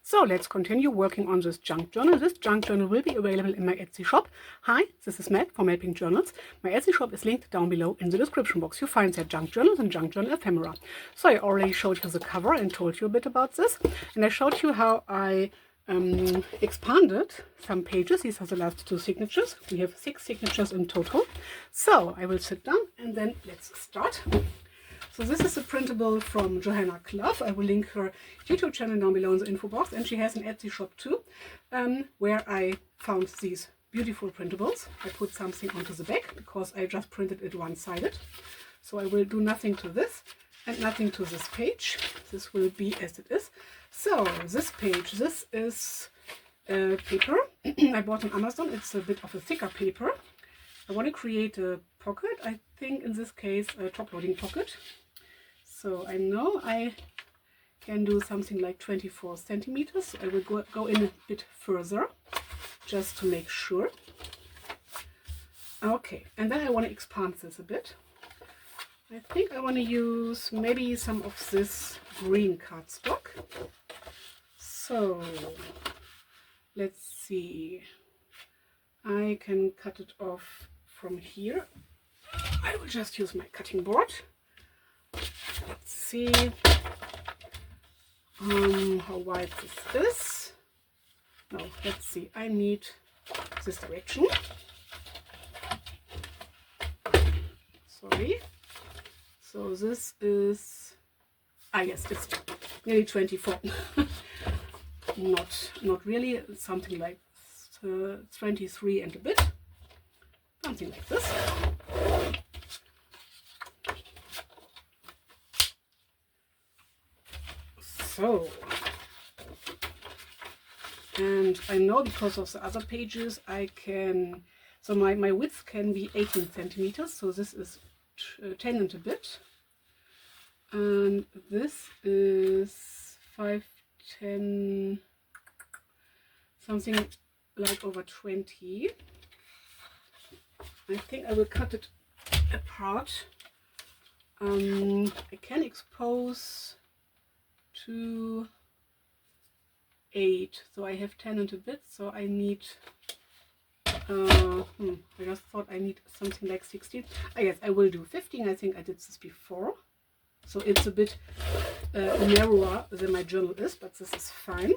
So let's continue working on this junk journal. This junk journal will be available in my Etsy shop. Hi, this is Mel for MelPinkJournals. My Etsy shop is linked down below in the description box. You find there junk journals and junk journal ephemera. So I already showed you the cover and told you a bit about this. And I showed you how I expanded some pages. These are the last two signatures. We have 6 signatures in total. So I will sit down and then let's start. So this is a printable from Johanna Clough. I will link her YouTube channel down below in the info box, and she has an Etsy shop too, where I found these beautiful printables. I put something onto the back because I just printed it one-sided. So I will do nothing to this and nothing to this page. This will be as it is. So this page, this is paper I bought on Amazon. It's a bit of a thicker paper. I want to create a pocket. I think in this case a top-loading pocket. So I know I can do something like 24 centimeters. I will go in a bit further just to make sure. Okay, and then I want to expand this a bit. I think I want to use maybe some of this green cardstock. So let's see. I can cut it off from here. I will just use my cutting board. Let's see how wide this is. No, let's see. I need this direction. Sorry. So this is, yes, it's nearly 24. not really. It's something like 23 and a bit. Something like this. So, and I know because of the other pages I can, so my width can be 18 centimeters, so this is 10 and a bit, and this is 5, 10, something like over 20. I think I will cut it apart. I can expose to 8, so I have 10 and a bit, so I need I just thought I need something like 16. I guess I will do 15. I think I did this before, so it's a bit narrower than my journal is, but this is fine.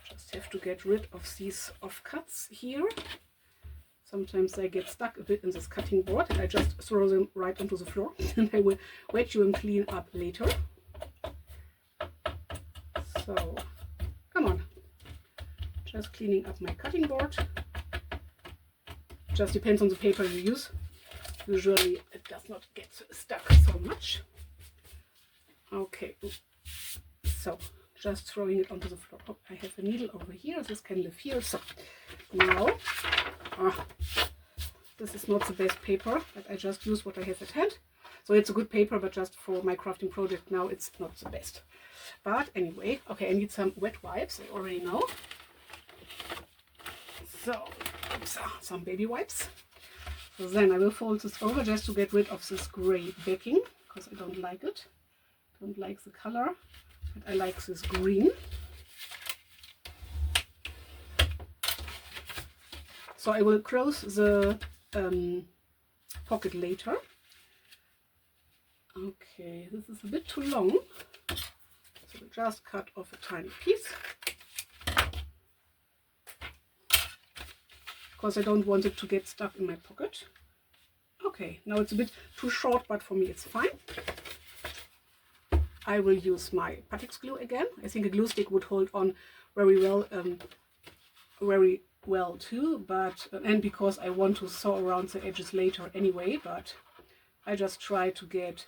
Just have to get rid of these offcuts here. Sometimes I get stuck a bit in this cutting board and I just throw them right onto the floor and I will vacuum and clean up later. So, come on, just cleaning up my cutting board. Just depends on the paper you use. Usually it does not get stuck so much. Okay, so just throwing it onto the floor. Oh, I have a needle over here, this can live here. So now, this is not the best paper, but I just use what I have at hand. So it's a good paper, but just for my crafting project now it's not the best. But anyway, okay, I need some wet wipes, I already know. So, some baby wipes. So then I will fold this over just to get rid of this gray backing, because I don't like it. Don't like the color, but I like this green. So I will close the pocket later. Okay, this is a bit too long. So we'll just cut off a tiny piece. Because I don't want it to get stuck in my pocket. Okay, now it's a bit too short, but for me it's fine. I will use my Patix glue again. I think a glue stick would hold on very well too, but and because I want to sew around the edges later anyway, but I just try to get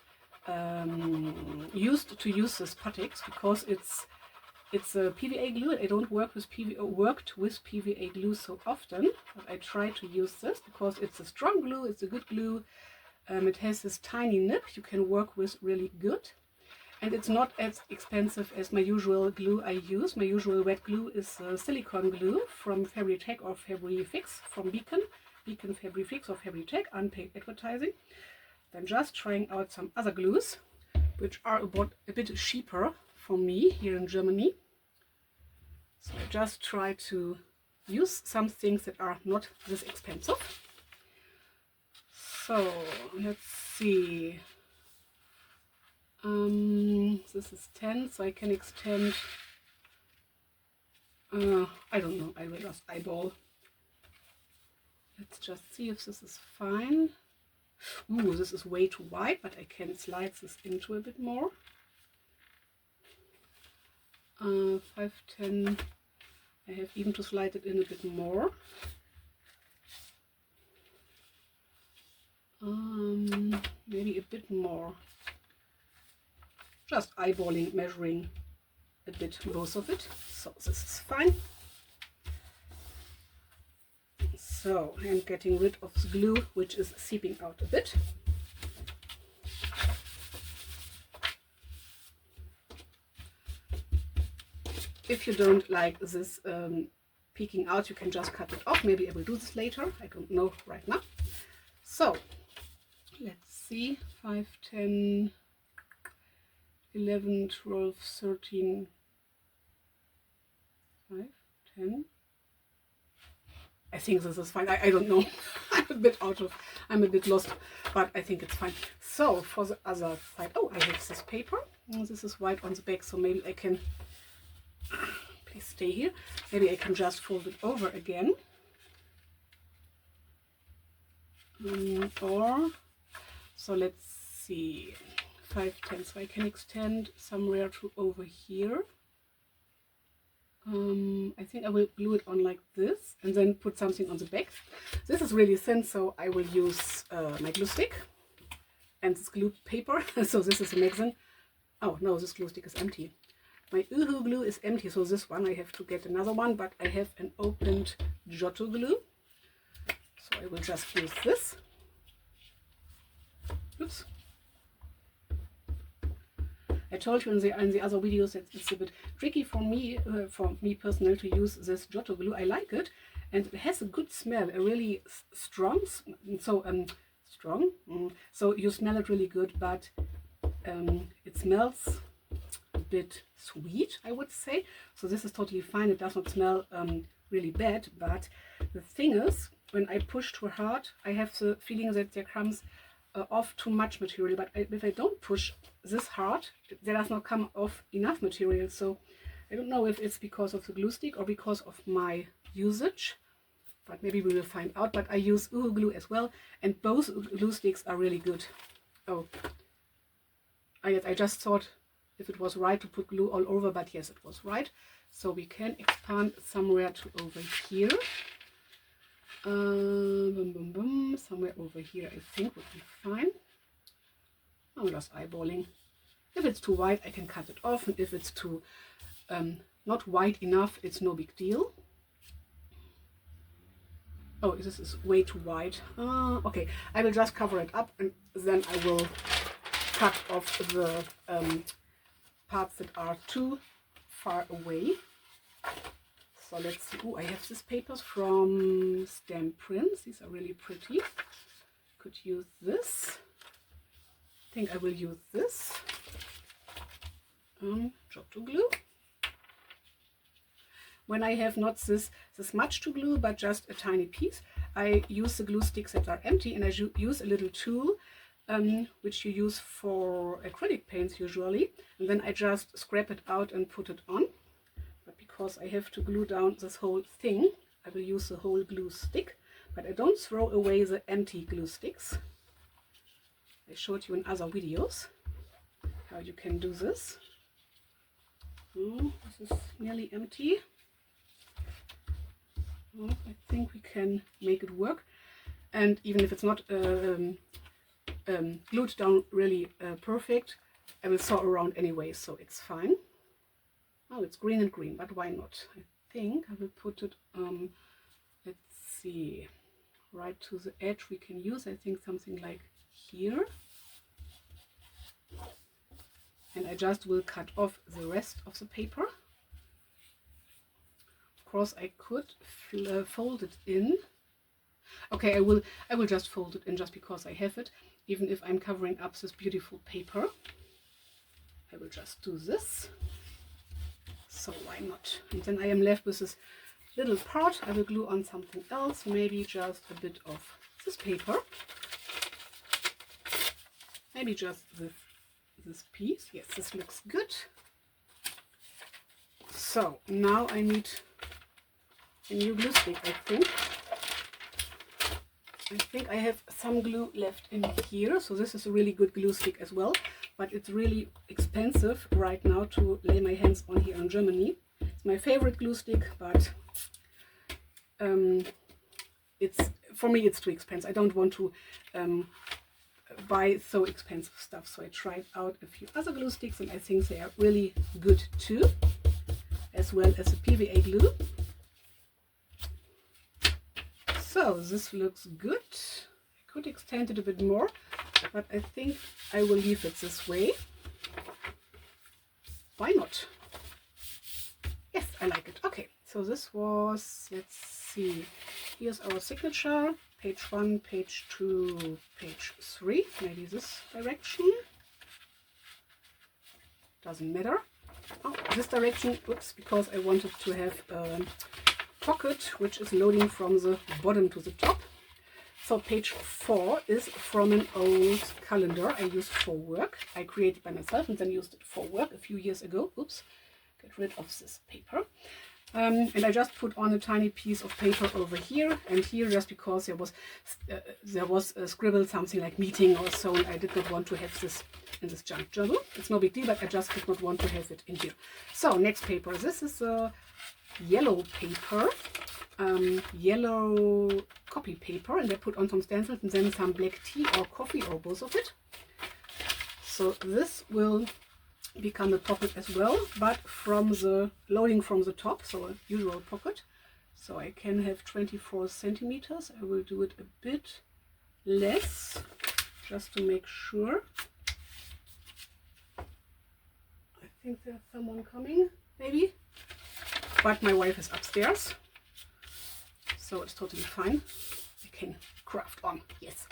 used to use this Patix because it's a PVA glue. I don't worked with PVA glue so often, but I try to use this because it's a strong glue, it's a good glue. It has this tiny nib you can work with really good. And it's not as expensive as my usual glue I use. My usual wet glue is silicone glue from Fabri-Tac or Fabri-Fix from Beacon Fabri-Fix or Fabri-Tac, unpaid advertising. Then just trying out some other glues, which are a bit cheaper for me here in Germany. So I just try to use some things that are not this expensive. So let's see. This is 10, so I can extend. I don't know. I will just eyeball. Let's just see if this is fine. Ooh, this is way too wide, but I can slide this into a bit more. 5, 10. I have even to slide it in a bit more. Maybe a bit more. Just eyeballing, measuring a bit both of it. So this is fine. So I'm getting rid of the glue, which is seeping out a bit. If you don't like this peeking out, you can just cut it off. Maybe I will do this later. I don't know right now. So let's see. 5, 10, 11, 12, 13, 5, 10. I think this is fine. I don't know. I'm a bit lost, but I think it's fine. So for the other side, oh, I have this paper. This is white on the back, so maybe I can, please stay here. Maybe I can just fold it over again. Or, so let's see, 5, 10. So I can extend somewhere to over here. I think I will glue it on like this and then put something on the back. This is really thin, so I will use my glue stick and this glue paper. So this is a magazine. Oh no, this glue stick is empty. My Uhu glue is empty, so this one I have to get another one, but I have an opened Giotto glue. So I will just use this. Oops. I told you in the other videos that it's a bit tricky for me personally, to use this Giotto glue. I like it, and it has a good smell, a really strong, so you smell it really good, but it smells a bit sweet, I would say. So this is totally fine. It does not smell really bad, but the thing is, when I push too hard, I have the feeling that there comes off too much material, but if I don't push this hard, there does not come off enough material. So I don't know if it's because of the glue stick or because of my usage, but maybe we will find out. But I use Uhu glue as well, and both glue sticks are really good. Oh, I just thought if it was right to put glue all over, but yes, it was right. So we can expand somewhere to over here. Somewhere over here I think would be fine. I'm just eyeballing. If it's too wide, I can cut it off, and if it's too not wide enough, it's no big deal. Oh, this is way too wide. Okay, I will just cover it up, and then I will cut off the parts that are too far away. So let's see. Oh, I have these papers from Stamp Prints. These are really pretty. Could use this. I think I will use this. Giotto glue. When I have not this much to glue, but just a tiny piece, I use the glue sticks that are empty, and I use a little tool, which you use for acrylic paints usually, and then I just scrape it out and put it on. But because I have to glue down this whole thing, I will use the whole glue stick, but I don't throw away the empty glue sticks. I showed you in other videos how you can do this. This is nearly empty. Well, I think we can make it work, and even if it's not glued down really perfect, I will saw around anyway, so it's fine. Oh, it's green and green, but why not? I think I will put it let's see, right to the edge. We can use, I think, something like here, and I just will cut off the rest of the paper. Of course, I could fold it in. Okay, I will just fold it in just because I have it, even if I'm covering up this beautiful paper. I will just do this. so why not? And then I am left with this little part. I will glue on something else, maybe just a bit of this paper, maybe just this piece. Yes, this looks good. So now I need a new glue stick. I think I have some glue left in here, so this is a really good glue stick as well, but it's really expensive right now to lay my hands on here in Germany. It's my favorite glue stick, but for me it's too expensive. I don't want to buy so expensive stuff, so I tried out a few other glue sticks and I think they are really good too, as well as a PVA glue. So this looks good. I could extend it a bit more, but I think I will leave it this way. Why not? Yes, I like it. Okay, so this was, let's see, here's our signature, page 1, page 2, page 3, maybe this direction. Doesn't matter. Oh, this direction, oops, because I wanted to have a pocket which is loading from the bottom to the top. So page 4 is from an old calendar I used for work. I created by myself and then used it for work a few years ago. Oops, get rid of this paper. And I just put on a tiny piece of paper over here and here, just because there was scribbled something like meeting or so, and I did not want to have this in this junk journal. It's no big deal, but I just did not want to have it in here. So next paper, this is a yellow paper, yellow copy paper, and I put on some stencils and then some black tea or coffee or both of it. So this will become a pocket as well, but from the loading from the top, so a usual pocket. So I can have 24 centimeters. I will do it a bit less just to make sure. I think there's someone coming, maybe, but my wife is upstairs, so it's totally fine. I can craft on. Yes.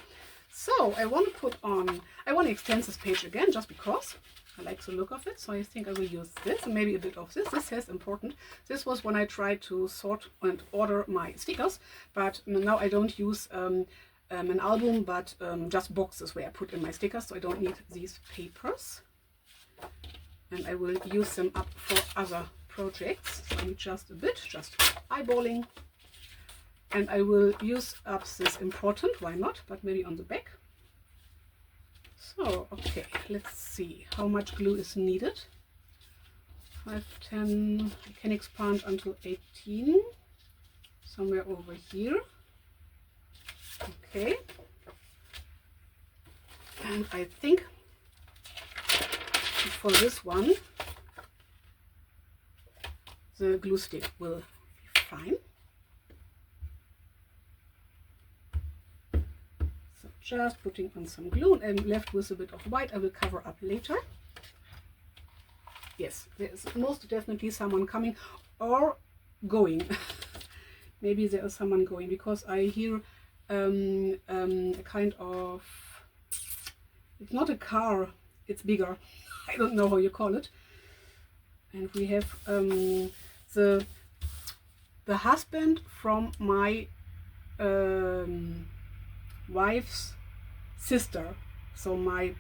So I want to extend this page again just because I like the look of it, so I think I will use this and maybe a bit of this. This says important. This was when I tried to sort and order my stickers, but now I don't use an album, but just boxes where I put in my stickers, so I don't need these papers. And I will use them up for other projects. So I need just a bit, just eyeballing. And I will use up this important, why not, but maybe on the back. So, okay, let's see how much glue is needed. 5, 10, I can expand until 18, somewhere over here. Okay. And I think for this one, the glue stick will be fine. Just putting on some glue, and I'm left with a bit of white. I will cover up later. Yes, there is most definitely someone coming or going. Maybe there is someone going, because I hear a kind of, it's not a car, it's bigger. I don't know how you call it. And we have the husband from my wife's sister, so my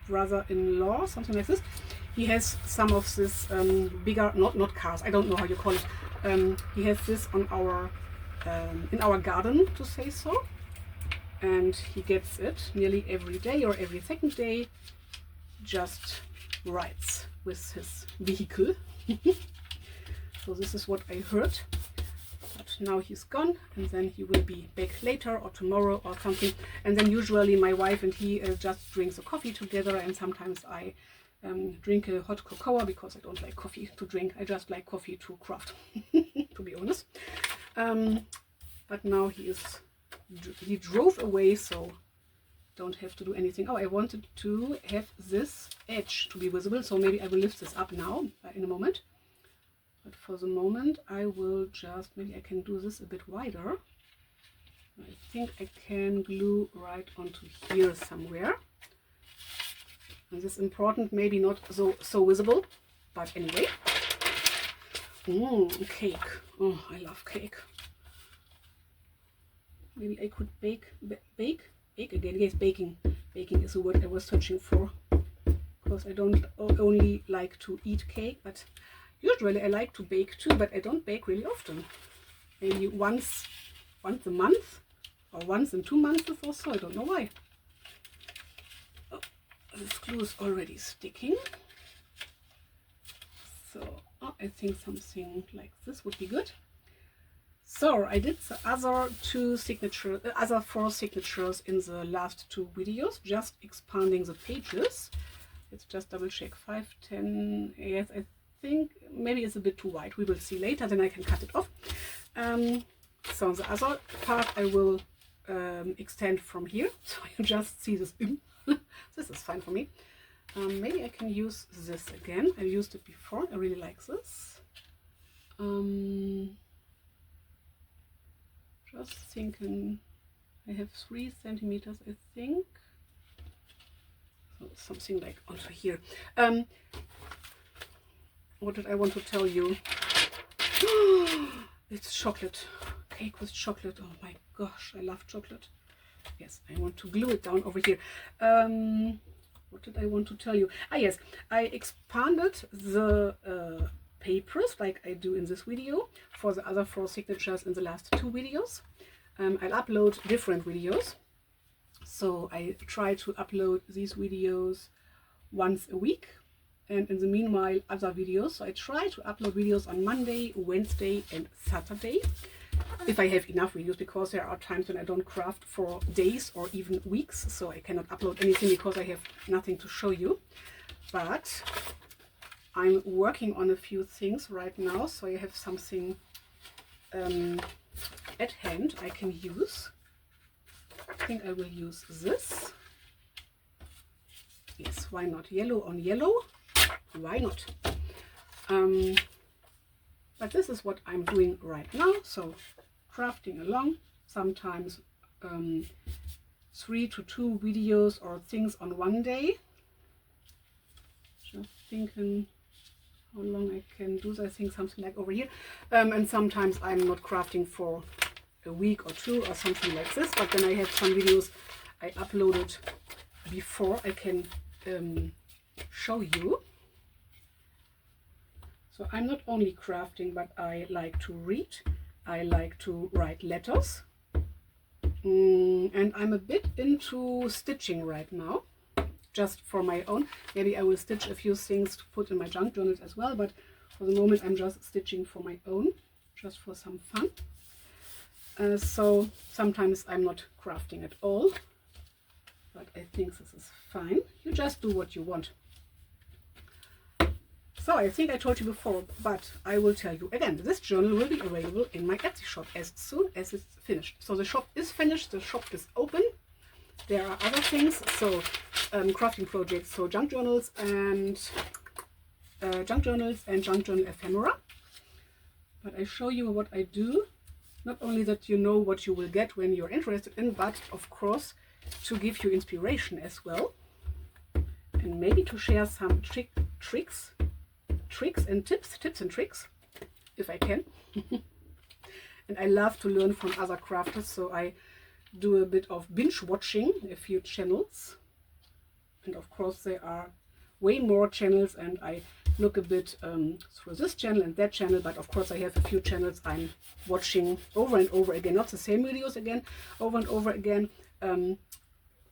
brother-in-law, something like this. He has some of this bigger, not cars, I don't know how you call it. He has this on our in our garden, to say so, and he gets it nearly every day or every second day. Just rides with his vehicle. So this is what I heard. But now he's gone, and then he will be back later or tomorrow or something. And then usually my wife and he just drinks a coffee together, and sometimes I drink a hot cocoa, because I don't like coffee to drink. I just like coffee to craft, to be honest. But now he drove away, so don't have to do anything. Oh, I wanted to have this edge to be visible, so maybe I will lift this up now in a moment. But for the moment I will just, maybe I can do this a bit wider. I think I can glue right onto here somewhere. And this is important, maybe not so visible, but anyway. Cake. Oh, I love cake. Maybe I could bake again. Yes, baking. Baking is the word I was searching for. Because I don't only like to eat cake, but usually I like to bake too, but I don't bake really often. Maybe once a month or once in 2 months or so. I don't know why. Oh, this glue is already sticking. So I think something like this would be good. So I did the other 4 signatures in the last 2 videos, just expanding the pages. Let's just double check. 5, 10. Yes, I think maybe it's a bit too wide. We will see later, then I can cut it off. So the other part I will extend from here, so you just see this. This is fine for me. Maybe I can use this again. I used it before. I really like this. Just thinking, I have 3 centimeters, I think. So something like onto here. What did I want to tell you? It's chocolate. Cake with chocolate. Oh my gosh, I love chocolate. Yes, I want to glue it down over here. What did I want to tell you? Ah yes, I expanded the papers like I do in this video for the other 4 signatures in the last 2 videos. I'll upload different videos. So I try to upload these videos once a week, and in the meanwhile other videos. So I try to upload videos on Monday, Wednesday and Saturday, if I have enough videos, because there are times when I don't craft for days or even weeks, so I cannot upload anything because I have nothing to show you. But I'm working on a few things right now, so I have something at hand I can use. I think I will use this. Yes, why not? Yellow on yellow, why not? But this is what I'm doing right now, so crafting along, sometimes 3 to 2 videos or things on one day. Just thinking how long I can do this. I think something like over here. And sometimes I'm not crafting for a week or 2 or something like this, but then I have some videos I uploaded before I can show you. So I'm not only crafting, but I like to read, I like to write letters, and I'm a bit into stitching right now, just for my own. Maybe I will stitch a few things to put in my junk journals as well, but for the moment I'm just stitching for my own, just for some fun. So sometimes I'm not crafting at all, but I think this is fine. You just do what you want. So I think I told you before, but I will tell you again, this journal will be available in my Etsy shop as soon as it's finished. So the shop is finished, the shop is open. There are other things, so crafting projects, so junk journals and junk journal ephemera. But I show you what I do, not only that you know what you will get when you're interested in, but of course to give you inspiration as well, and maybe to share some tricks and tips and tricks, if I can. And I love to learn from other crafters, so I do a bit of binge watching a few channels, and of course there are way more channels, and I look a bit through this channel and that channel, but of course I have a few channels I'm watching over and over again, not the same videos again over and over again,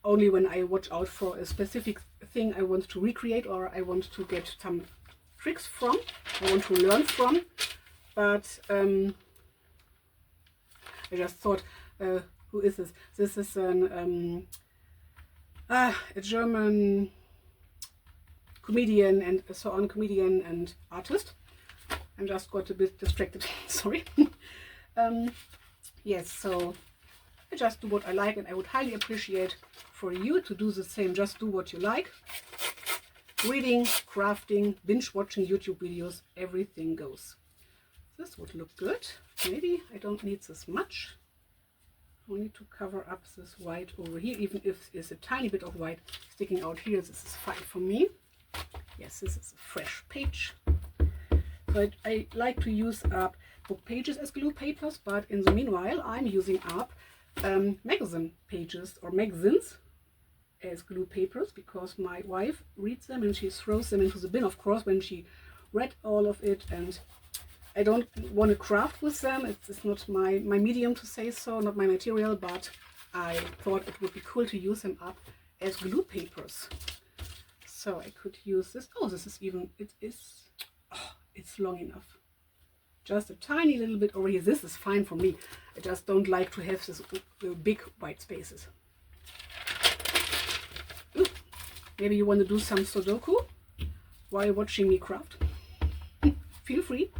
only when I watch out for a specific thing I want to recreate, or I want to get some tricks from, I want to learn from. But I just thought, who is this? This is a German comedian and so on, comedian and artist. I just got a bit distracted, sorry. Yes, so I just do what I like, and I would highly appreciate for you to do the same. Just do what you like. Reading, crafting, binge watching YouTube videos, everything goes. This would look good. Maybe I don't need this much. I need to cover up this white over here, even if there's a tiny bit of white sticking out here. This is fine for me. Yes, this is a fresh page. But I like to use up book pages as glue papers, but in the meanwhile I'm using up magazine pages or magazines as glue papers, because my wife reads them and she throws them into the bin, of course, when she read all of it, and I don't want to craft with them. It's not my medium, to say so, not my material, but I thought it would be cool to use them up as glue papers. So I could use this. Oh, this is even, it's long enough. Just a tiny little bit over here. This is fine for me. I just don't like to have this big white spaces. Ooh, maybe you want to do some Sudoku while watching me craft. Feel free.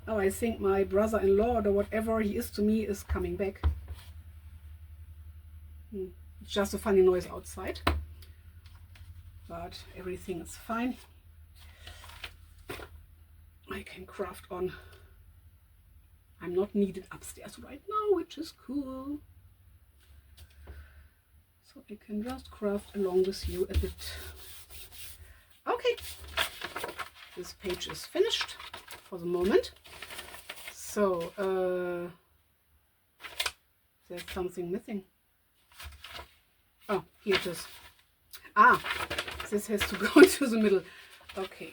Oh, I think my brother-in-law, or whatever he is to me, is coming back. It's just a funny noise outside, but everything is fine. I can craft on. I'm not needed upstairs right now, which is cool. So I can just craft along with you a bit. Okay, this page is finished for the moment. So there's something missing. Oh, here it is. Ah, this has to go into the middle. Okay,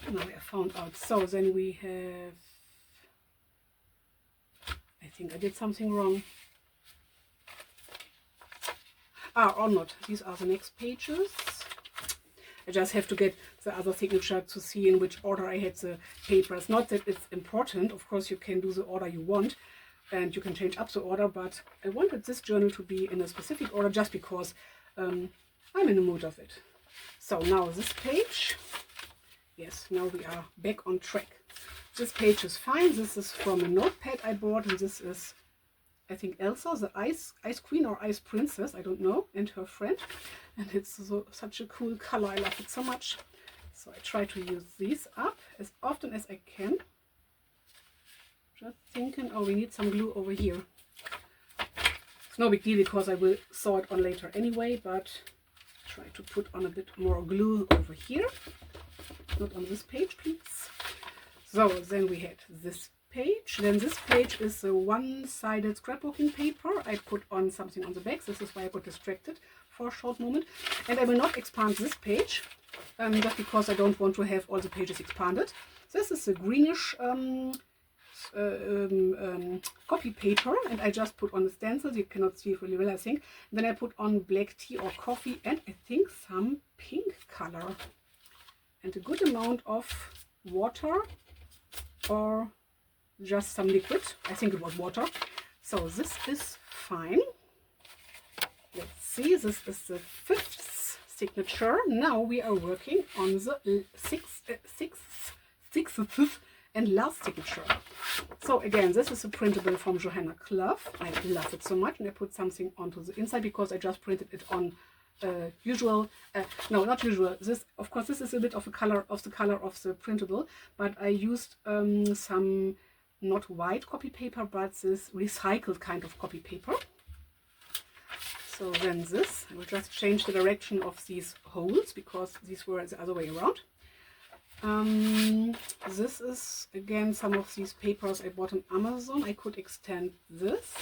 now I found out. So then we have, I think I did something wrong. Ah, or not. These are the next pages. I just have to get the other signature to see in which order I had the papers. Not that it's important. Of course, you can do the order you want and you can change up the order, but I wanted this journal to be in a specific order just because I'm in the mood of it. So now this page. Yes, now we are back on track. This page is fine. This is from a notepad I bought, and this is, I think, Elsa, the ice queen or ice princess, I don't know, and her friend. And it's such a cool color. I love it so much. So I try to use these up as often as I can. Just thinking, oh, we need some glue over here. It's no big deal because I will sew it on later anyway, but try to put on a bit more glue over here. Not on this page, please. So then we had this page. Then this page is a one-sided scrapbooking paper. I put on something on the back. This is why I got distracted for a short moment. And I will not expand this page, just because I don't want to have all the pages expanded. This is a greenish copy paper, and I just put on a stencil. You cannot see it really well, I think. Then I put on black tea or coffee, and I think some pink color. And a good amount of water, or just some liquid. I think it was water. So this is fine. Let's see, this is the 5th signature. Now we are working on the 6th and last signature. So again, this is a printable from Johanna Clough. I love it so much, and I put something onto the inside because I just printed it on usual, no, not usual. This, of course, this is a bit of a color of the printable, but I used some not white copy paper, but this recycled kind of copy paper. So then this, I will just change the direction of these holes because these were the other way around. This is again some of these papers I bought on Amazon. I could extend this.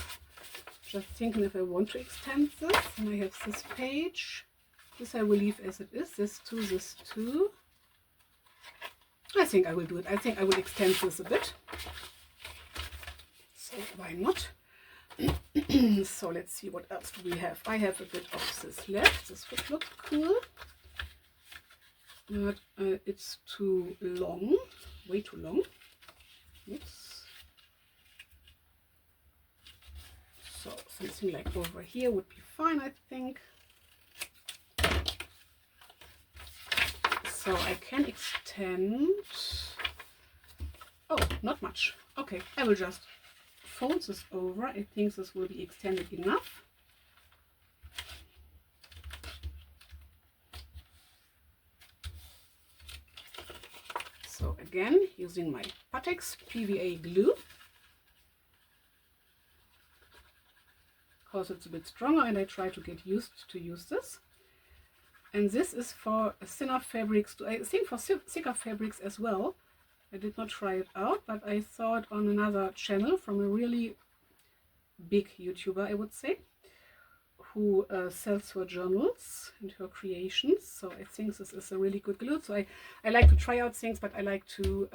Just thinking if I want to extend this. And I have this page. This I will leave as it is. This too. I think I will do it. I think I will extend this a bit. So why not? So let's see what else do we have. I have a bit of this left. This would look cool. But it's too long. Way too long. Oops. So something like over here would be fine, I think. So I can extend. Oh, not much. Okay, I will just fold this over. I think this will be extended enough. So again, using my Pattex PVA glue, because it's a bit stronger and I try to get used to use this. And this is for thinner fabrics, I think for thicker fabrics as well. I did not try it out, but I saw it on another channel from a really big YouTuber, I would say, who sells her journals and her creations. So I think this is a really good glue. So I like to try out things, but I like to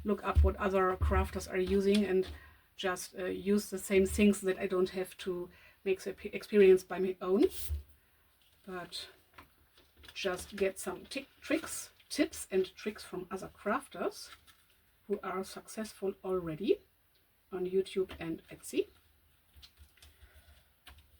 look up what other crafters are using and just use the same things, that I don't have to make the experience by my own, but just get some tips and tricks from other crafters who are successful already on YouTube and Etsy.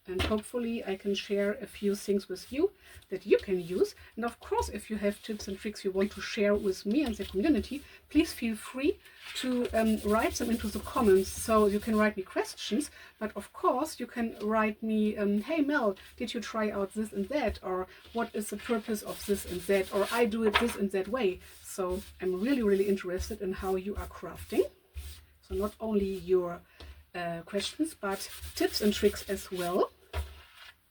And hopefully I can share a few things with you that you can use. And of course, if you have tips and tricks you want to share with me and the community, please feel free to write them into the comments. So you can write me questions, but of course you can write me, hey Mel, did you try out this and that? Or what is the purpose of this and that? Or I do it this and that way. So I'm really interested in how you are crafting. So not only your questions, but tips and tricks as well.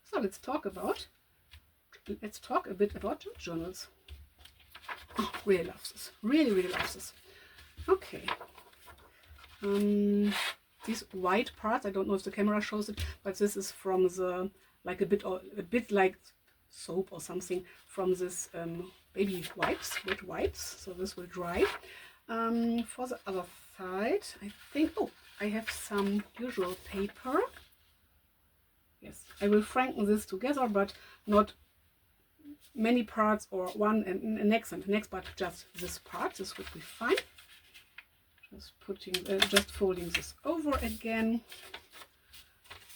So let's talk a bit about junk journals. Oh, really love this. Really love this. Okay. These white parts, I don't know if the camera shows it, but this is from the a bit like soap or something from this baby wipes, wet wipes. So this will dry. For the other side, I think, oh, I have some usual paper. Yes, I will franken this together, but not many parts or one and next, but just this part. This would be fine. Just folding this over again.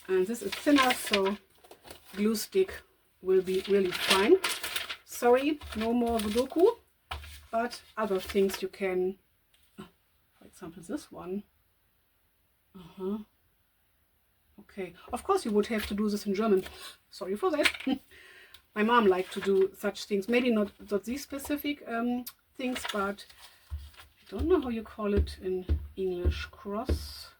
And this is thinner, so glue stick will be really fine. Sorry, no more Sudoku, but other things you can, for example, this one. Okay, of course you would have to do this in German. Sorry for that. My mom liked to do such things. Maybe not these specific things, but I don't know how you call it in English. Cross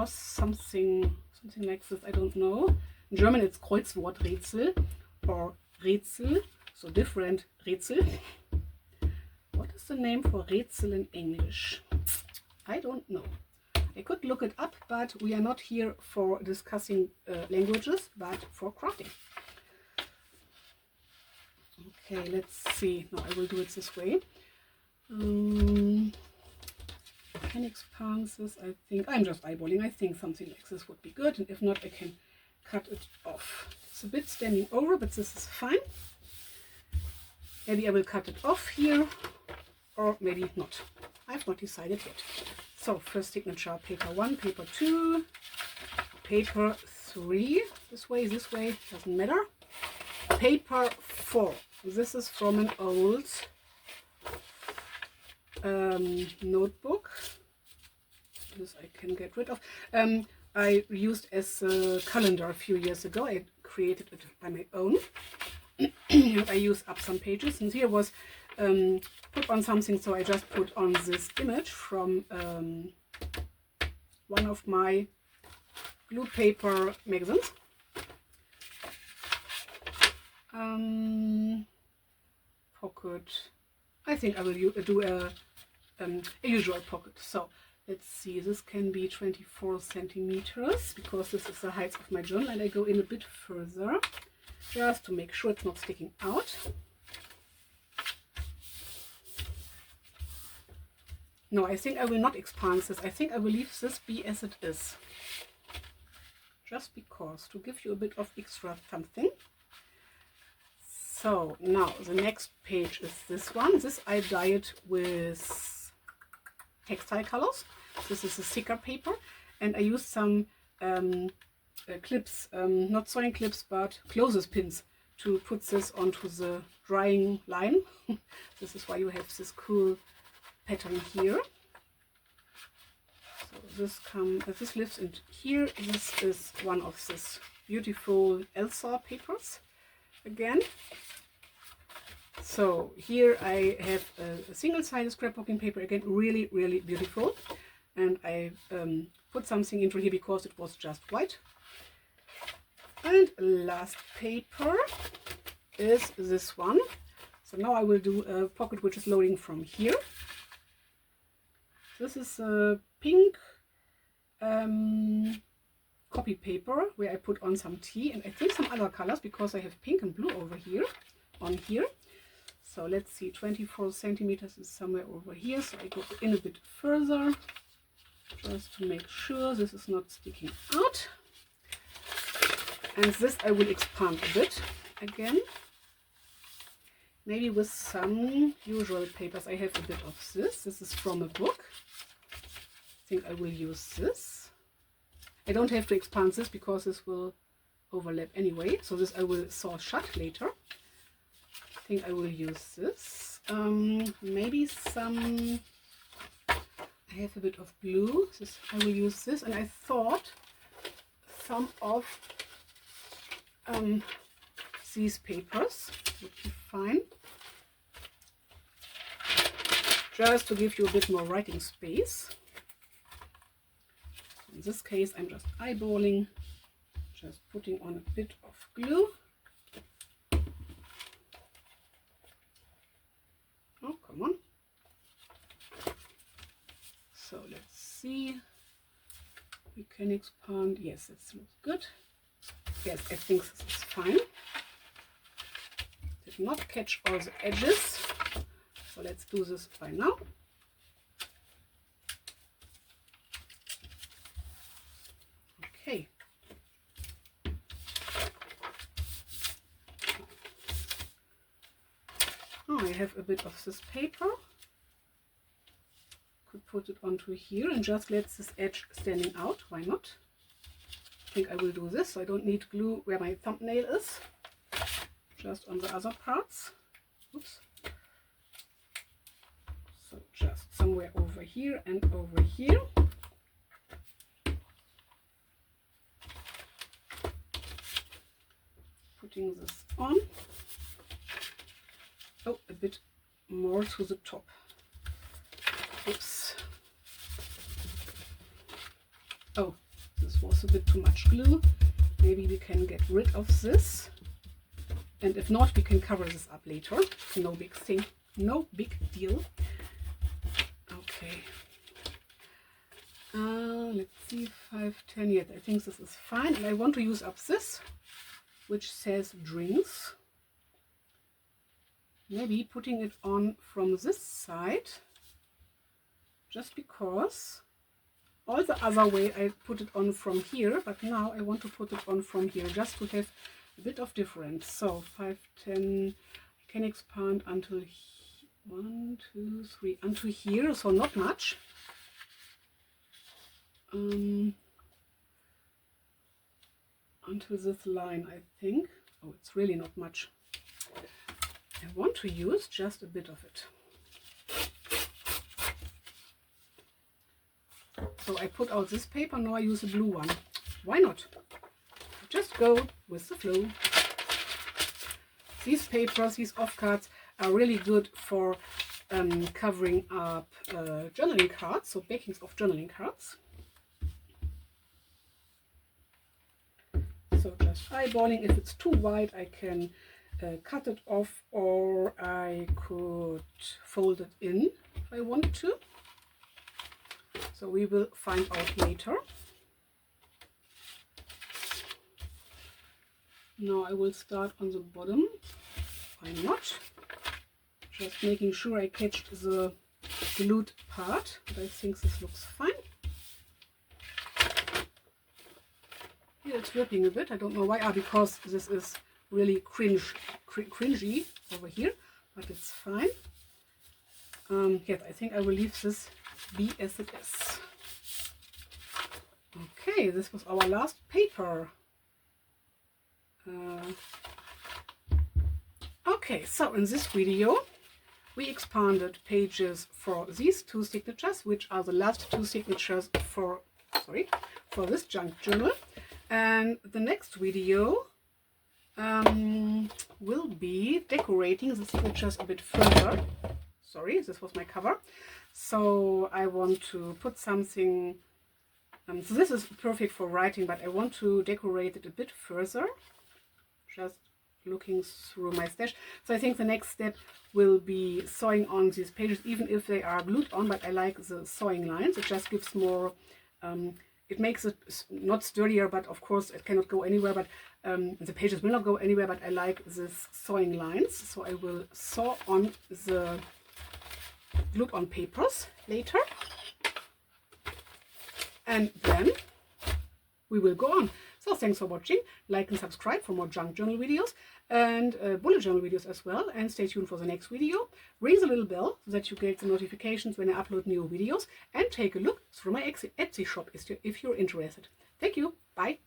something like this. I don't know. In German it's Kreuzworträtsel or Rätsel. So different Rätsel. What is the name for Rätsel in English? I don't know. I could look it up, but we are not here for discussing languages, but for crafting. Okay, let's see. No, I will do it this way. I can expand this. I think I'm just eyeballing. I think something like this would be good, and if not, I can cut it off. It's a bit standing over, but this is fine. Maybe I will cut it off here, or maybe not. I've not decided yet. So first signature, paper 1, paper 2, paper 3, this way, doesn't matter. Paper 4, this is from an old notebook. This I can get rid of. I used as a calendar a few years ago. I created it by my own. And I used up some pages, and here was put on something, so I just put on this image from one of my glue paper magazines. Pocket. I think I will do a usual pocket. So let's see, this can be 24 centimeters because this is the height of my journal, and I go in a bit further just to make sure it's not sticking out. No, I think I will not expand this. I think I will leave this be as it is. Just because, to give you a bit of extra something. So now the next page is this one. This I dyed with textile colors. This is a thicker paper, and I used some clips, not sewing clips, but clothespins to put this onto the drying line. This is why you have this cool pattern here. So this lives in here. This is one of this beautiful Elsa papers again. So here I have a single-sided scrapbooking paper again, really beautiful, and I put something into here because it was just white. And last paper, is this one. So now I will do a pocket which is loading from here. This is a pink copy paper where I put on some tea and I think some other colors because I have pink and blue over here on here. So let's see, 24 centimeters is somewhere over here, so I go in a bit further just to make sure this is not sticking out. And this I will expand a bit again, maybe with some usual papers. I have a bit of this. This is from a book. I think I will use this. I don't have to expand this because this will overlap anyway, so this I will saw shut later. I think I will use this. Maybe some, I have a bit of blue. This I will use this, and I thought some of these papers would be fine, just to give you a bit more writing space. In this case I'm just eyeballing, just putting on a bit of glue. Oh, come on. So let's see, we can expand. Yes, that looks good. Yes, I think this is fine. Did not catch all the edges, so let's do this by now. Okay. Oh, I have a bit of this paper. Could put it onto here and just let this edge standing out. Why not? I think I will do this, so I don't need glue where my thumbnail is, just on the other parts. Oops. So just somewhere over here and over here. Putting this on. Oh, a bit more to the top. Oops. Oh, this was a bit too much glue. Maybe we can get rid of this. And if not, we can cover this up later. No big thing. No big deal. Okay. Let's see, 510. Yes, I think this is fine. And I want to use up this, which says drinks. Maybe putting it on from this side, just because all the other way I put it on from here, but now I want to put it on from here just to have a bit of difference. So 510, I can expand until 1, 2, 3, until here, so not much. Until this line, I think. Oh, it's really not much. I want to use just a bit of it. So I put out this paper, now I use a blue one. Why not? Just go with the flow. These papers, these off cards, are really good for covering up journaling cards, so backings of journaling cards. So just eyeballing. If it's too wide, I can cut it off, or I could fold it in if I want to. So we will find out later. Now I will start on the bottom. Why not? Just making sure I catch the glued part, but I think this looks fine. Here it's dripping a bit. I don't know why. Because this is really cringy over here, but it's fine. Yes, I think I will leave this be as it is. Okay, this was our last paper. Okay, so in this video we expanded pages for these two signatures, which are the last two signatures for this junk journal. And the next video will be decorating the signatures a bit further. Sorry, this was my cover. So I want to put something, so this is perfect for writing, but I want to decorate it a bit further. Just looking through my stash. So I think the next step will be sewing on these pages, even if they are glued on, but I like the sewing lines. It just gives more, it makes it not sturdier, but of course it cannot go anywhere, but the pages will not go anywhere, but I like this sewing lines. So I will sew on the glued on papers later, and then we will go on. So thanks for watching. Like and subscribe for more junk journal videos and bullet journal videos as well, and stay tuned for the next video. Ring the little bell so that you get the notifications when I upload new videos, and take a look through my Etsy shop if you're interested. Thank you. Bye.